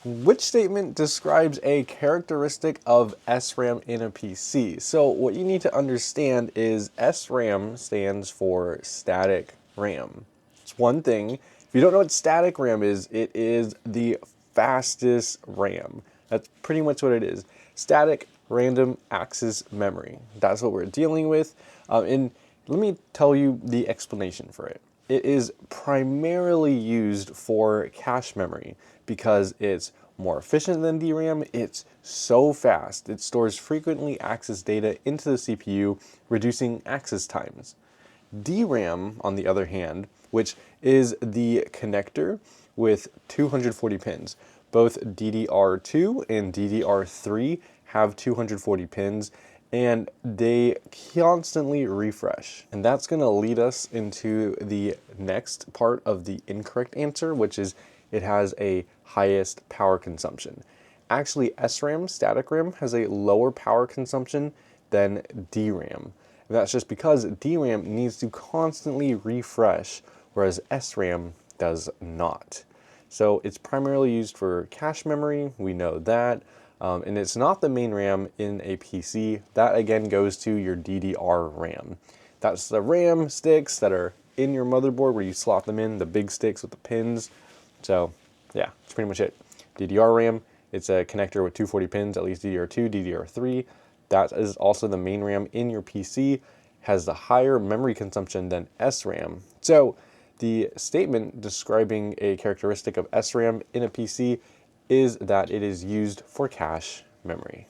Which statement describes a characteristic of SRAM in a PC? So what you need to understand is SRAM stands for static RAM. It's one thing. If you don't know what static RAM is, it is the fastest RAM. That's pretty much what it is. Static random access memory. That's what we're dealing with. And let me tell you the explanation for it. It is primarily used for cache memory because it's more efficient than DRAM. It's so fast. It stores frequently accessed data into the CPU, reducing access times. DRAM, on the other hand, which is the connector with 240 pins. Both DDR2 and DDR3 have 240 pins, and they constantly refresh. And that's going to lead us into the next part of the incorrect answer, which is it has a highest power consumption. Actually, SRAM, static RAM, has a lower power consumption than DRAM. And that's just because DRAM needs to constantly refresh, whereas SRAM does not. So it's primarily used for cache memory, we know that, and it's not the main RAM in a PC. That again goes to your DDR RAM. That's the RAM sticks that are in your motherboard where you slot them in, the big sticks with the pins. So yeah, that's pretty much it. DDR RAM, it's a connector with 240 pins, at least DDR2, DDR3. That is also the main RAM in your PC, has the higher memory consumption than SRAM. So the statement describing a characteristic of SRAM in a PC is that it is used for cache memory.